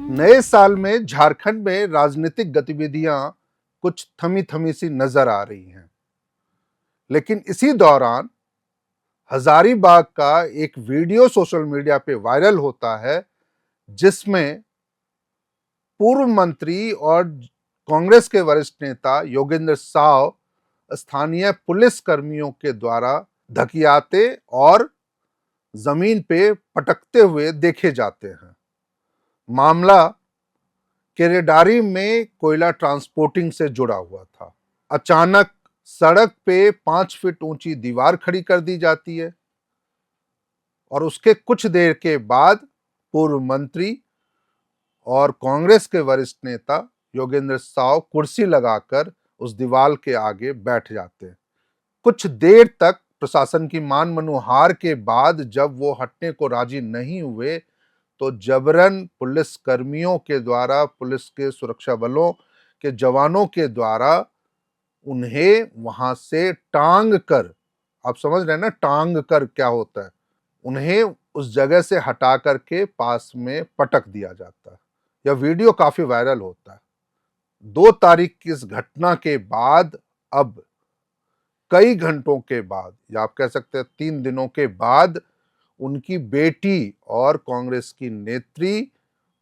नए साल में झारखंड में राजनीतिक गतिविधियां कुछ थमी थमी सी नजर आ रही हैं, लेकिन इसी दौरान हजारीबाग का एक वीडियो सोशल मीडिया पे वायरल होता है, जिसमें पूर्व मंत्री और कांग्रेस के वरिष्ठ नेता योगेंद्र साव स्थानीय पुलिस कर्मियों के द्वारा धकियाते और जमीन पे पटकते हुए देखे जाते हैं। मामला केरेडारी में कोयला ट्रांसपोर्टिंग से जुड़ा हुआ था। अचानक सड़क पे 5 फीट ऊंची दीवार खड़ी कर दी जाती है और उसके कुछ देर के बाद पूर्व मंत्री और कांग्रेस के वरिष्ठ नेता योगेंद्र साव कुर्सी लगाकर उस दीवार के आगे बैठ जाते हैं। कुछ देर तक प्रशासन की मान मनुहार के बाद जब वो हटने को राजी नहीं हुए तो जबरन पुलिस कर्मियों के द्वारा, पुलिस के सुरक्षा बलों के जवानों के द्वारा उन्हें वहां से टांग कर, आप समझ रहे हैं ना टांग कर क्या होता है, उन्हें उस जगह से हटा करके पास में पटक दिया जाता है। यह वीडियो काफी वायरल होता है। 2 तारीख की इस घटना के बाद अब कई घंटों के बाद, या आप कह सकते हैं 3 दिनों के बाद, उनकी बेटी और कांग्रेस की नेत्री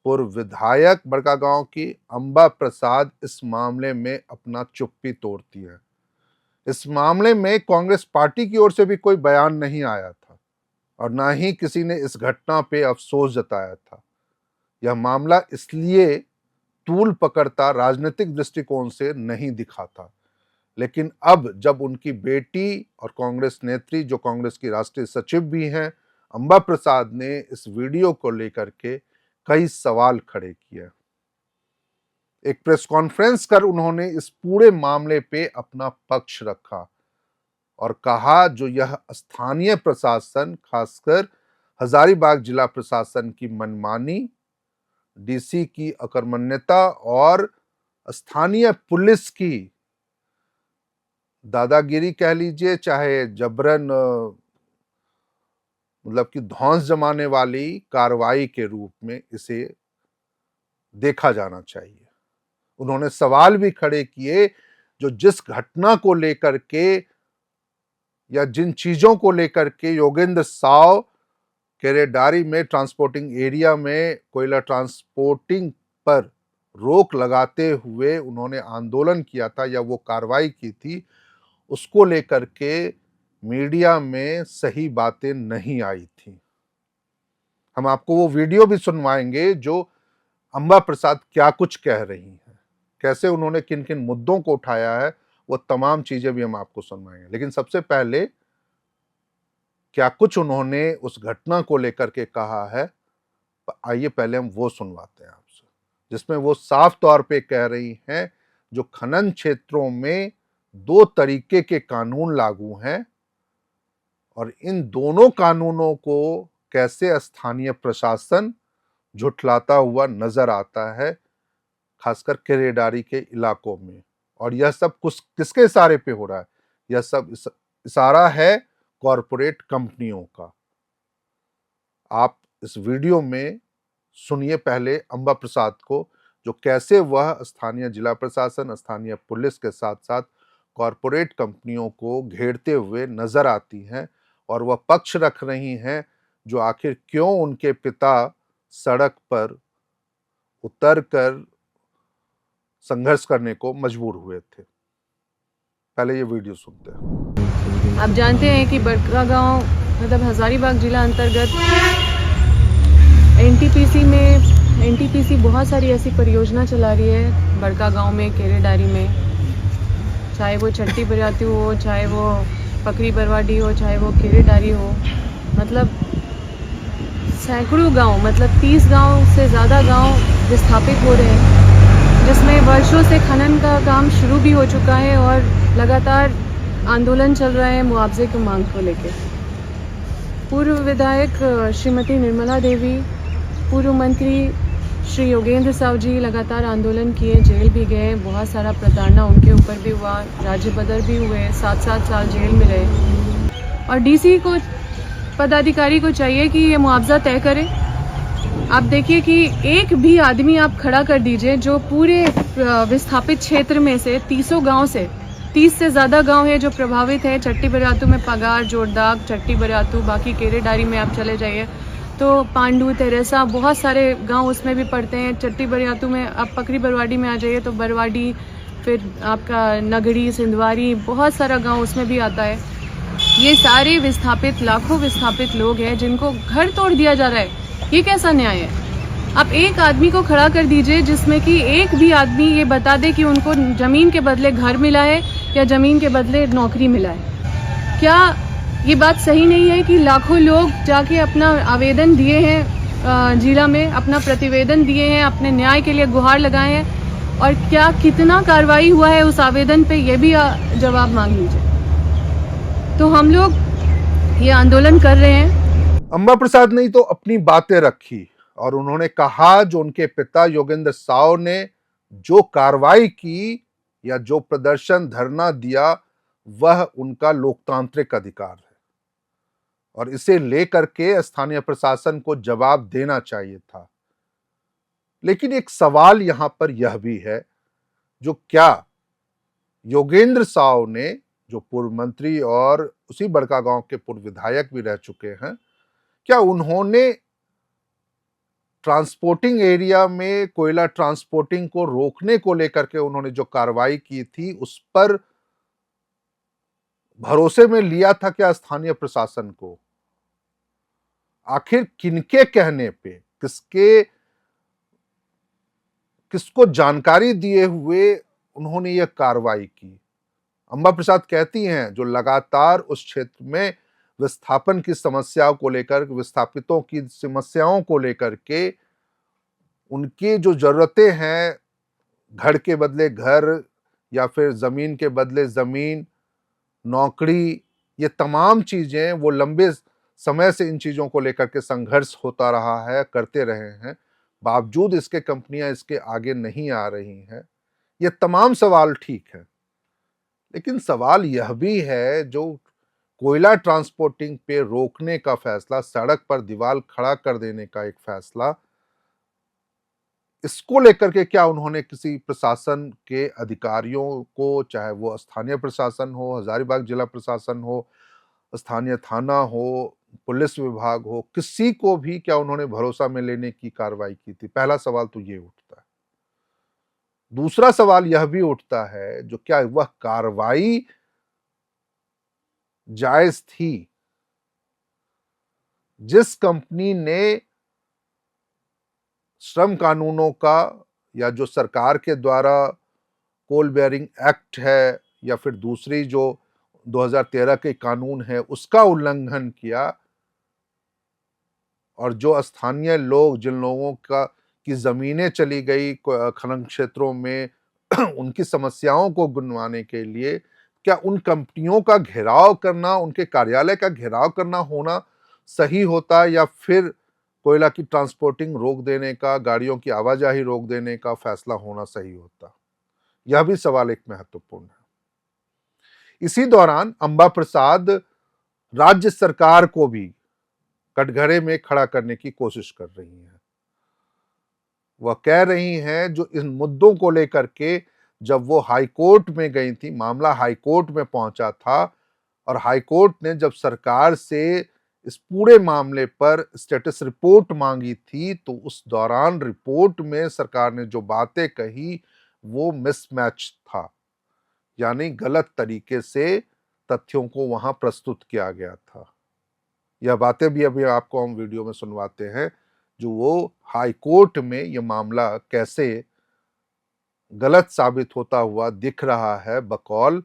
पूर्व विधायक बड़कागांव की अंबा प्रसाद इस मामले में अपना चुप्पी तोड़ती है। इस मामले में कांग्रेस पार्टी की ओर से भी कोई बयान नहीं आया था और ना ही किसी ने इस घटना पे अफसोस जताया था। यह मामला इसलिए तूल पकड़ता राजनीतिक दृष्टिकोण से नहीं दिखा था, लेकिन अब जब उनकी बेटी और कांग्रेस नेत्री, जो कांग्रेस की राष्ट्रीय सचिव भी हैं, अंबा प्रसाद ने इस वीडियो को लेकर के कई सवाल खड़े किए। एक प्रेस कॉन्फ्रेंस कर उन्होंने इस पूरे मामले पे अपना पक्ष रखा और कहा जो यह स्थानीय प्रशासन, खासकर हजारीबाग जिला प्रशासन की मनमानी, डीसी की अकर्मण्यता और स्थानीय पुलिस की दादागिरी कह लीजिए, चाहे जबरन मतलब कि धौंस जमाने वाली कार्रवाई के रूप में इसे देखा जाना चाहिए। उन्होंने सवाल भी खड़े किए जो जिस घटना को लेकर के या जिन चीजों को लेकर के योगेंद्र साव केरेडारी में ट्रांसपोर्टिंग एरिया में कोयला ट्रांसपोर्टिंग पर रोक लगाते हुए उन्होंने आंदोलन किया था या वो कार्रवाई की थी, उसको लेकर के मीडिया में सही बातें नहीं आई थी। हम आपको वो वीडियो भी सुनवाएंगे जो अंबा प्रसाद क्या कुछ कह रही हैं, कैसे उन्होंने किन किन मुद्दों को उठाया है, वो तमाम चीजें भी हम आपको सुनवाएंगे। लेकिन सबसे पहले क्या कुछ उन्होंने उस घटना को लेकर के कहा है, आइए पहले हम वो सुनवाते हैं आपसे, जिसमें वो साफ तौर पे कह रही हैं जो खनन क्षेत्रों में 2 तरीके के कानून लागू हैं और इन दोनों कानूनों को कैसे स्थानीय प्रशासन झुठलाता हुआ नजर आता है, खासकर केरेडारी के इलाकों में। और यह सब कुछ किसके इशारे पे हो रहा है? यह सब इशारा है कॉरपोरेट कंपनियों का। आप इस वीडियो में सुनिए पहले अंबा प्रसाद को, जो कैसे वह स्थानीय जिला प्रशासन, स्थानीय पुलिस के साथ साथ कॉरपोरेट कंपनियों को घेरते हुए नजर आती हैं और वह पक्ष रख रही हैं जो आखिर क्यों उनके पिता सड़क पर उतरकर संघर्ष करने को मजबूर हुए थे। पहले ये वीडियो सुनते हैं। आप जानते हैं कि बड़कागांव मतलब हजारीबाग जिला अंतर्गत एनटीपीसी बहुत सारी ऐसी परियोजना चला रही है बड़कागांव में, केरेडारी में, चाहे वो छट्टी बरियाती हो, चाहे वो पकड़ी बरवाडी हो, चाहे वो केरेडारी हो। मतलब सैकड़ों गांव, मतलब 30 गांव से ज़्यादा गांव विस्थापित हो रहे हैं, जिसमें वर्षों से खनन का काम शुरू भी हो चुका है और लगातार आंदोलन चल रहा है मुआवजे की मांग को लेकर। पूर्व विधायक श्रीमती निर्मला देवी, पूर्व मंत्री श्री योगेंद्र साव जी लगातार आंदोलन किए, जेल भी गए, बहुत सारा प्रताड़ना उनके ऊपर भी हुआ, राज्य बदर भी हुए, 7-7 साल जेल में रहे। और डीसी को, पदाधिकारी को चाहिए कि ये मुआवजा तय करे आप देखिए कि एक भी आदमी आप खड़ा कर दीजिए जो पूरे विस्थापित क्षेत्र में से 300 गांव से 30 से ज़्यादा गांव है जो प्रभावित है। चट्टी बरियातू में पगार, जोरदाग, चट्टी बरियातू, बाकी केरेडारी में आप चले जाइए तो पांडू, तेरेसा, बहुत सारे गांव उसमें भी पड़ते हैं। चट्टी बरियातू में आप पकरी बरवाडी में आ जाइए तो बरवाडी, फिर आपका नगड़ी, सिंधवारी, बहुत सारा गांव उसमें भी आता है। ये सारे विस्थापित, लाखों विस्थापित लोग हैं जिनको घर तोड़ दिया जा रहा है। ये कैसा न्याय है? आप एक आदमी को खड़ा कर दीजिए जिसमें कि एक भी आदमी ये बता दे कि उनको जमीन के बदले घर मिला है या जमीन के बदले नौकरी मिला है। क्या ये बात सही नहीं है कि लाखों लोग जाके अपना आवेदन दिए हैं, जिला में अपना प्रतिवेदन दिए हैं, अपने न्याय के लिए गुहार लगाए हैं, और क्या कितना कार्रवाई हुआ है उस आवेदन पे, ये भी जवाब मांग लीजिए। तो हम लोग ये आंदोलन कर रहे हैं। अंबा प्रसाद ने तो अपनी बातें रखी और उन्होंने कहा जो उनके पिता योगेंद्र साव ने जो कार्रवाई की या जो प्रदर्शन, धरना दिया, वह उनका लोकतांत्रिक अधिकार है और इसे लेकर के स्थानीय प्रशासन को जवाब देना चाहिए था। लेकिन एक सवाल यहां पर यह भी है, जो क्या योगेंद्र साव ने, जो पूर्व मंत्री और उसी बड़कागांव के पूर्व विधायक भी रह चुके हैं, क्या उन्होंने ट्रांसपोर्टिंग एरिया में कोयला ट्रांसपोर्टिंग को रोकने को लेकर के उन्होंने जो कार्रवाई की थी उस पर भरोसे में लिया था क्या स्थानीय प्रशासन को? आखिर किनके कहने पे, किसको जानकारी दिए हुए उन्होंने यह कार्रवाई की? अंबा प्रसाद कहती हैं जो लगातार उस क्षेत्र में विस्थापन की समस्याओं को लेकर, विस्थापितों की समस्याओं को लेकर के, उनकी जो जरूरतें हैं, घर के बदले घर या फिर जमीन के बदले जमीन, नौकरी, ये तमाम चीजें वो लंबे समय से इन चीजों को लेकर के संघर्ष होता रहा है, करते रहे हैं, बावजूद इसके कंपनियां इसके आगे नहीं आ रही हैं। ये तमाम सवाल ठीक है, लेकिन सवाल यह भी है जो कोयला ट्रांसपोर्टिंग पे रोकने का फैसला, सड़क पर दीवार खड़ा कर देने का एक फैसला, इसको लेकर के क्या उन्होंने किसी प्रशासन के अधिकारियों को, चाहे वो स्थानीय प्रशासन हो, हजारीबाग जिला प्रशासन हो, स्थानीय थाना हो, पुलिस विभाग हो, किसी को भी क्या उन्होंने भरोसा में लेने की कार्रवाई की थी? पहला सवाल तो ये उठता है। दूसरा सवाल यह भी उठता है जो क्या वह कार्रवाई जायज थी? जिस कंपनी ने श्रम कानूनों का या जो सरकार के द्वारा कोल बेयरिंग एक्ट है या फिर दूसरी जो 2013 के कानून है उसका उल्लंघन किया, और जो स्थानीय लोग, जिन लोगों की जमीनें चली गई खनन क्षेत्रों में उनकी समस्याओं को गुनवाने के लिए, क्या उन कंपनियों का घेराव करना, उनके कार्यालय का घेराव करना होना सही होता, या फिर कोयला की ट्रांसपोर्टिंग रोक देने का, गाड़ियों की आवाजाही रोक देने का फैसला होना सही होता? यह भी सवाल एक महत्वपूर्ण है। इसी दौरान अंबा प्रसाद राज्य सरकार को भी कटघरे में खड़ा करने की कोशिश कर रही हैं। वह कह रही हैं जो इन मुद्दों को लेकर के जब वो हाईकोर्ट में गई थी, मामला हाईकोर्ट में पहुंचा था और हाईकोर्ट ने जब सरकार से इस पूरे मामले पर स्टेटस रिपोर्ट मांगी थी, तो उस दौरान रिपोर्ट में सरकार ने जो बातें कही वो मिसमैच था, यानी गलत तरीके से तथ्यों को वहां प्रस्तुत किया गया था। यह बातें भी अभी आपको हम वीडियो में सुनवाते हैं, जो वो हाई कोर्ट में यह मामला कैसे गलत साबित होता हुआ दिख रहा है बकौल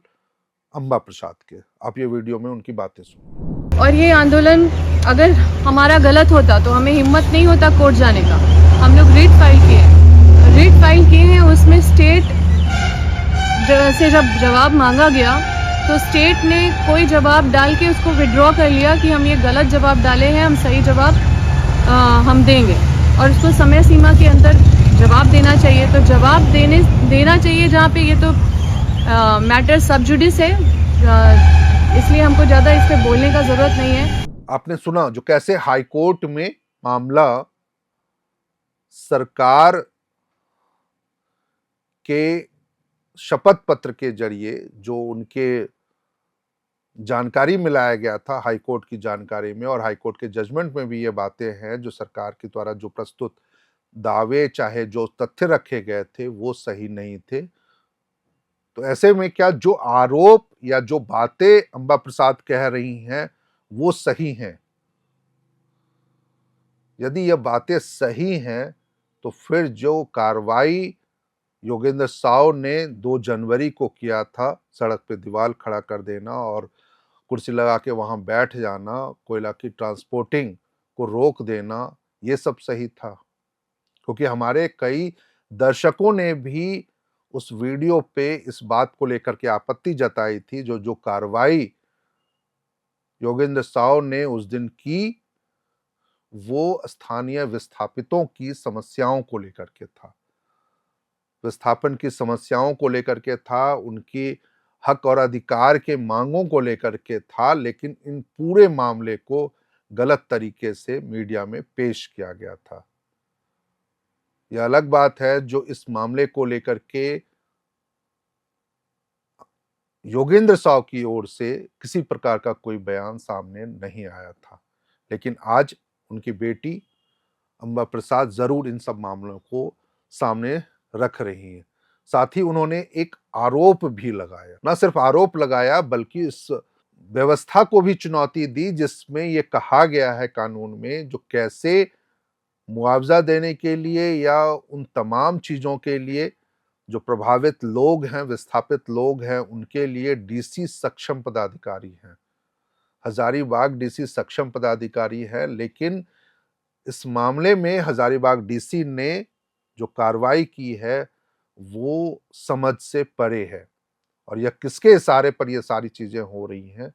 अंबा प्रसाद के। आप ये वीडियो में उनकी बातें सुनिए। और ये आंदोलन अगर हमारा गलत होता तो हमें हिम्मत नहीं होता कोर्ट जाने का। हम लोग रिट फाइल किए हैं, उसमें स्टेट से जब जवाब मांगा गया तो स्टेट ने कोई जवाब डाल के उसको विड्रॉ कर लिया कि हम ये गलत जवाब डाले हैं, हम सही जवाब हम देंगे, और उसको समय सीमा के अंदर जवाब देना चाहिए। तो जवाब देना चाहिए जहाँ पे ये तो मैटर सब जुडिस है, इसलिए हमको ज़्यादा इस पे बोलने का ज़रूरत नहीं है। आपने सुना जो कैसे हाई कोर्ट में मामला सरकार के शपथ पत्र के जरिए जो उनके जानकारी मिलाया गया था हाईकोर्ट की जानकारी में, और हाईकोर्ट के जजमेंट में भी ये बातें हैं, जो सरकार के द्वारा जो प्रस्तुत दावे चाहे जो तथ्य रखे गए थे वो सही नहीं थे। तो ऐसे में क्या जो आरोप या जो बातें अंबा प्रसाद कह रही हैं वो सही हैं? यदि ये बातें सही हैं तो फिर जो कार्रवाई योगेंद्र साव ने 2 जनवरी को किया था, सड़क पे दीवार खड़ा कर देना और कुर्सी लगा के वहां बैठ जाना, कोयला की ट्रांसपोर्टिंग को रोक देना, ये सब सही था? क्योंकि हमारे कई दर्शकों ने भी उस वीडियो पे इस बात को लेकर के आपत्ति जताई थी, जो कार्रवाई योगेंद्र साव ने उस दिन की वो स्थानीय विस्थापितों की समस्याओं को लेकर के था, विस्थापन की समस्याओं को लेकर के था, उनकी हक और अधिकार के मांगों को लेकर के था। लेकिन इन पूरे मामले को गलत तरीके से मीडिया में पेश किया गया था। यह अलग बात है जो इस मामले को लेकर के योगेंद्र साव की ओर से किसी प्रकार का कोई बयान सामने नहीं आया था, लेकिन आज उनकी बेटी अंबा प्रसाद जरूर इन सब मामलों को सामने रख रही है। साथ ही उन्होंने एक आरोप भी लगाया, ना सिर्फ आरोप लगाया बल्कि इस व्यवस्था को भी चुनौती दी जिसमें यह कहा गया है कानून में जो कैसे मुआवजा देने के लिए या उन तमाम चीजों के लिए जो प्रभावित लोग हैं, विस्थापित लोग हैं, उनके लिए डीसी सक्षम पदाधिकारी हैं। हजारीबाग डीसी सक्षम पदाधिकारी है, लेकिन इस मामले में हजारीबाग डीसी ने जो कार्रवाई की है वो समझ से परे है, और यह किसके इशारे पर यह सारी चीजें हो रही हैं,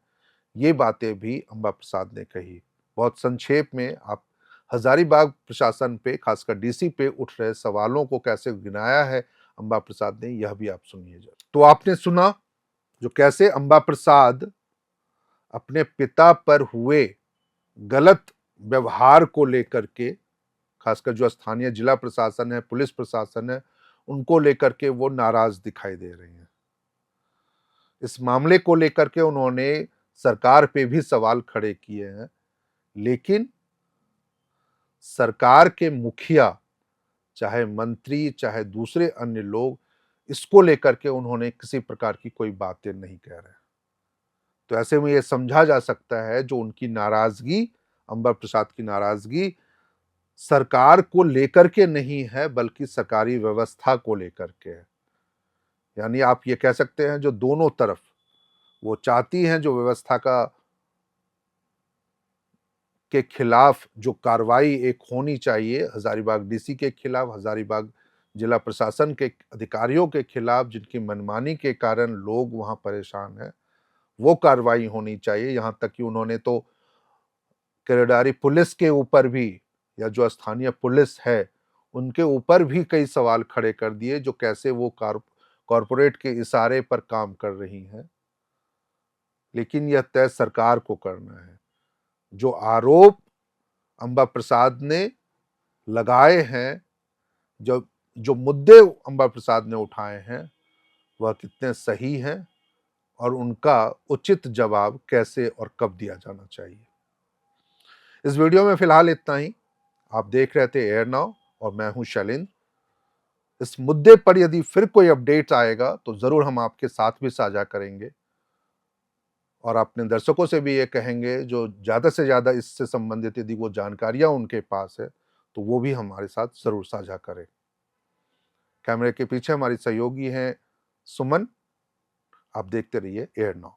ये बातें भी अंबा प्रसाद ने कही। बहुत संक्षेप में आप हजारीबाग प्रशासन पे, खासकर डीसी पे उठ रहे सवालों को कैसे गिनाया है अंबा प्रसाद ने, यह भी आप सुनिए। तो आपने सुना जो कैसे अंबा प्रसाद अपने पिता पर हुए गलत व्यवहार को लेकर के, खासकर जो स्थानीय जिला प्रशासन है, पुलिस प्रशासन है, उनको लेकर के वो नाराज दिखाई दे रही हैं। इस मामले को लेकर के उन्होंने सरकार पे भी सवाल खड़े किए हैं, लेकिन सरकार के मुखिया, चाहे मंत्री, चाहे दूसरे अन्य लोग, इसको लेकर के उन्होंने किसी प्रकार की कोई बातें नहीं कह रहे। तो ऐसे में यह समझा जा सकता है जो उनकी नाराजगी, अंबा प्रसाद की नाराजगी सरकार को लेकर के नहीं है बल्कि सरकारी व्यवस्था को लेकर के है। यानी आप ये कह सकते हैं जो दोनों तरफ वो चाहती हैं जो व्यवस्था के खिलाफ जो कार्रवाई एक होनी चाहिए, हजारीबाग डीसी के खिलाफ, हजारीबाग जिला प्रशासन के अधिकारियों के खिलाफ जिनकी मनमानी के कारण लोग वहां परेशान हैं, वो कार्रवाई होनी चाहिए। यहां तक कि उन्होंने तो केरेडारी पुलिस के ऊपर भी, या जो स्थानीय पुलिस है उनके ऊपर भी कई सवाल खड़े कर दिए जो कैसे वो कॉरपोरेट के इशारे पर काम कर रही हैं। लेकिन यह तय सरकार को करना है। जो आरोप अंबा प्रसाद ने लगाए हैं, जो मुद्दे अंबा प्रसाद ने उठाए हैं, वह कितने सही हैं और उनका उचित जवाब कैसे और कब दिया जाना चाहिए। इस वीडियो में फिलहाल इतना ही। आप देख रहे थे एयर नाउ और मैं हूं शैलेंद्र। इस मुद्दे पर यदि फिर कोई अपडेट आएगा तो जरूर हम आपके साथ भी साझा करेंगे, और अपने दर्शकों से भी ये कहेंगे जो ज्यादा से ज्यादा इससे संबंधित यदि वो जानकारियां उनके पास है तो वो भी हमारे साथ जरूर साझा करें। कैमरे के पीछे हमारी सहयोगी हैं सुमन। आप देखते रहिए एयर नाउ।